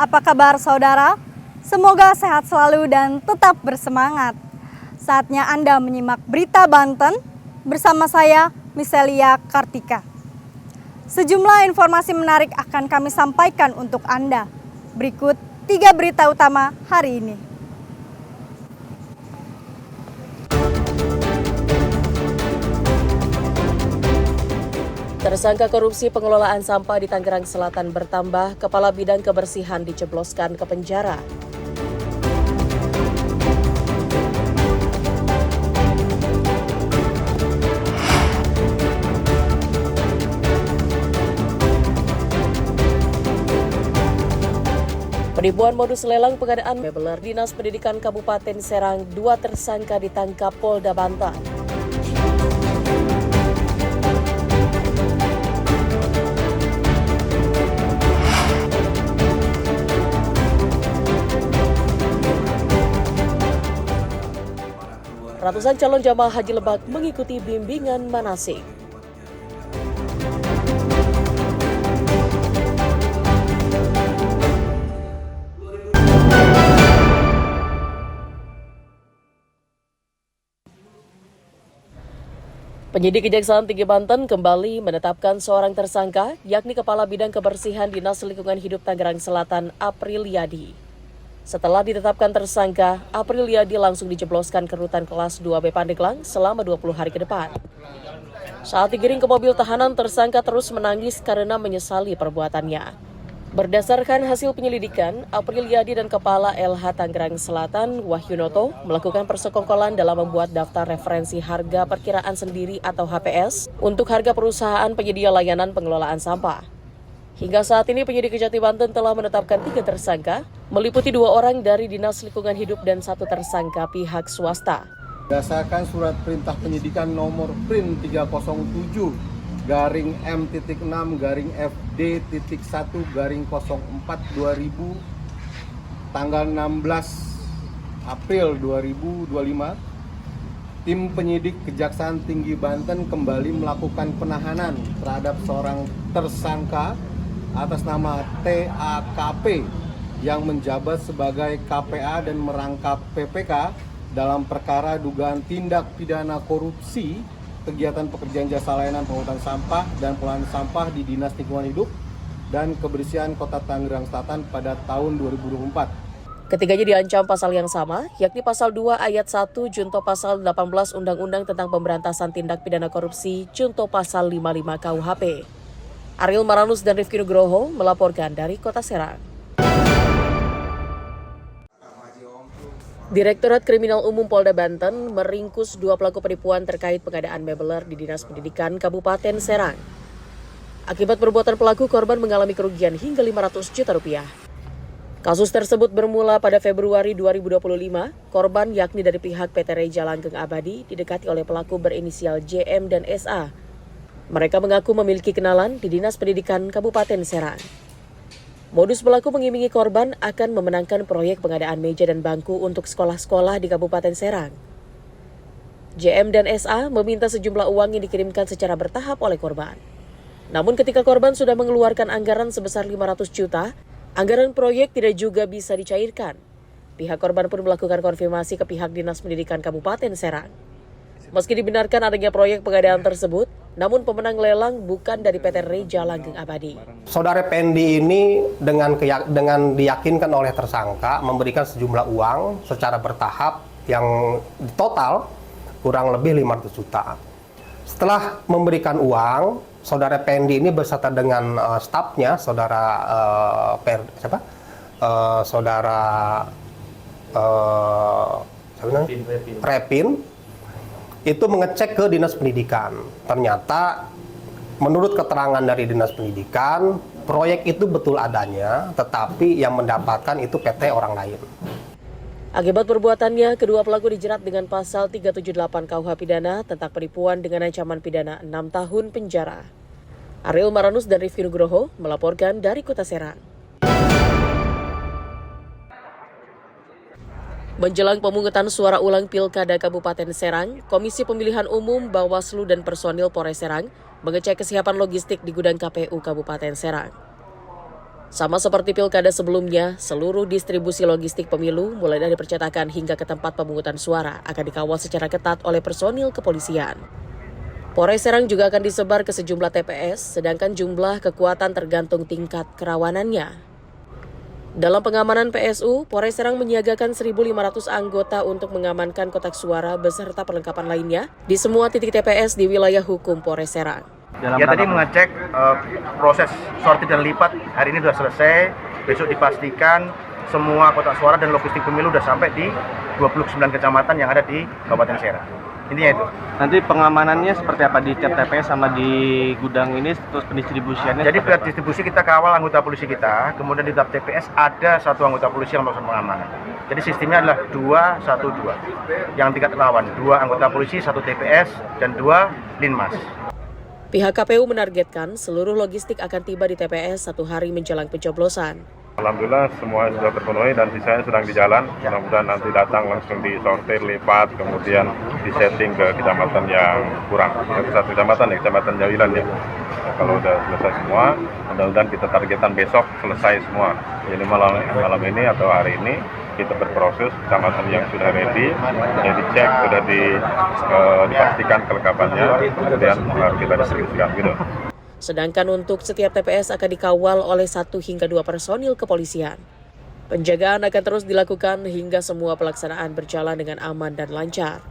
Apa kabar saudara? Semoga sehat selalu dan tetap bersemangat. Saatnya Anda menyimak berita Banten bersama saya, Miselia Kartika. Sejumlah informasi menarik akan kami sampaikan untuk Anda. Berikut 3 berita utama hari ini. Tersangka korupsi pengelolaan sampah di Tangerang Selatan bertambah, Kepala Bidang Kebersihan dijebloskan ke penjara. Penipuan modus lelang pengadaan mebeler Dinas Pendidikan Kabupaten Serang, 2 tersangka ditangkap Polda Banten. Ratusan calon jamaah haji Lebak mengikuti bimbingan manasik. Penyidik Kejaksaan Tinggi Banten kembali menetapkan seorang tersangka, yakni Kepala Bidang Kebersihan Dinas Lingkungan Hidup Tangerang Selatan, Apriliadi. Setelah ditetapkan tersangka, Apriliadi langsung dijebloskan ke rutan kelas 2B Pandeglang selama 20 hari ke depan. Saat digiring ke mobil tahanan, tersangka terus menangis karena menyesali perbuatannya. Berdasarkan hasil penyelidikan, Apriliadi dan Kepala LH Tangerang Selatan, Wahyunoto, melakukan persekongkolan dalam membuat daftar referensi harga perkiraan sendiri atau HPS untuk harga perusahaan penyedia layanan pengelolaan sampah. Hingga saat ini penyidik Kejati Banten telah menetapkan 3 tersangka, meliputi 2 orang dari Dinas Lingkungan Hidup dan 1 tersangka pihak swasta. Berdasarkan surat perintah penyidikan nomor PRIN 307-M.6-FD.1-04/2000 tanggal 16 April 2025, tim penyidik Kejaksaan Tinggi Banten kembali melakukan penahanan terhadap seorang tersangka atas nama TAKP yang menjabat sebagai KPA dan merangkap PPK dalam perkara dugaan tindak pidana korupsi kegiatan pekerjaan jasa layanan pengangkutan sampah dan pengelolaan sampah di Dinas Lingkungan Hidup dan Kebersihan Kota Tangerang Selatan pada tahun 2024. Ketiganya diancam pasal yang sama, yakni pasal 2 ayat 1 junto pasal 18 Undang-Undang tentang Pemberantasan Tindak Pidana Korupsi junto pasal 55 KUHP. Ariel Maranus dan Rifki Nugroho melaporkan dari Kota Serang. Direktorat Kriminal Umum Polda Banten meringkus 2 pelaku penipuan terkait pengadaan mebeler di Dinas Pendidikan Kabupaten Serang. Akibat perbuatan pelaku, korban mengalami kerugian hingga 500 juta rupiah. Kasus tersebut bermula pada Februari 2025, korban yakni dari pihak PT Reja Langgeng Abadi didekati oleh pelaku berinisial JM dan SA. Mereka mengaku memiliki kenalan di Dinas Pendidikan Kabupaten Serang. Modus pelaku mengimingi korban akan memenangkan proyek pengadaan meja dan bangku untuk sekolah-sekolah di Kabupaten Serang. JM dan SA meminta sejumlah uang yang dikirimkan secara bertahap oleh korban. Namun ketika korban sudah mengeluarkan anggaran sebesar 500 juta, anggaran proyek tidak juga bisa dicairkan. Pihak korban pun melakukan konfirmasi ke pihak Dinas Pendidikan Kabupaten Serang. Meski dibenarkan adanya proyek pengadaan tersebut, namun pemenang lelang bukan dari PT Reja Langgeng Abadi. Saudara Pendi ini dengan diyakinkan oleh tersangka memberikan sejumlah uang secara bertahap yang total kurang lebih 500 juta. Setelah memberikan uang, Saudara Pendi ini beserta dengan stafnya, Repin, itu mengecek ke Dinas Pendidikan. Ternyata menurut keterangan dari Dinas Pendidikan, proyek itu betul adanya, tetapi yang mendapatkan itu PT orang lain. Akibat perbuatannya, kedua pelaku dijerat dengan pasal 378 KUH pidana tentang penipuan dengan ancaman pidana 6 tahun penjara. Ariel Maranus dan Rifki Nugroho melaporkan dari Kota Serang. Menjelang pemungutan suara ulang Pilkada Kabupaten Serang, Komisi Pemilihan Umum, Bawaslu, dan personil Polres Serang mengecek kesiapan logistik di gudang KPU Kabupaten Serang. Sama seperti pilkada sebelumnya, seluruh distribusi logistik pemilu mulai dari percetakan hingga ke tempat pemungutan suara akan dikawal secara ketat oleh personil kepolisian. Polres Serang juga akan disebar ke sejumlah TPS, sedangkan jumlah kekuatan tergantung tingkat kerawanannya. Dalam pengamanan PSU, Polres Serang menyiagakan 1.500 anggota untuk mengamankan kotak suara beserta perlengkapan lainnya di semua titik TPS di wilayah hukum Polres Serang. Ya tadi mengecek proses sortir dan lipat hari ini sudah selesai. Besok dipastikan semua kotak suara dan logistik pemilu sudah sampai di 29 kecamatan yang ada di Kabupaten Serang. Intinya itu. Nanti pengamanannya seperti apa di tiap TPS sama di gudang ini, terus pendistribusiannya? Jadi pihak distribusi kita kawal anggota polisi kita, kemudian di tiap TPS ada satu anggota polisi yang melakukan pengamanan. Jadi sistemnya adalah 2-1-2. Yang tingkat rawan, 2 anggota polisi, 1 TPS, dan 2 Linmas. Pihak KPU menargetkan seluruh logistik akan tiba di TPS 1 hari menjelang pencoblosan. Alhamdulillah semua sudah terpenuhi dan sisanya sedang di jalan. Mudah-mudahan nanti datang langsung disortir, lipat, kemudian disetting ke kecamatan yang kurang. Ke satu kecamatan ya, Kecamatan Jawilan ya. Nah, kalau sudah selesai semua, mudah-mudahan kita targetan besok selesai semua. Jadi malam ini atau hari ini kita berproses kecamatan yang sudah ready, sudah dicek, sudah dipastikan kelengkapannya, kemudian kita distribusikan gitu. Sedangkan untuk setiap TPS akan dikawal oleh 1 hingga 2 personil kepolisian. Penjagaan akan terus dilakukan hingga semua pelaksanaan berjalan dengan aman dan lancar.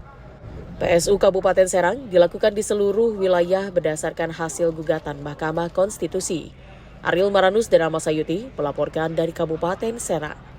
PSU Kabupaten Serang dilakukan di seluruh wilayah berdasarkan hasil gugatan Mahkamah Konstitusi. Ariel Maranus dan Ahmad Sayuti melaporkan dari Kabupaten Serang.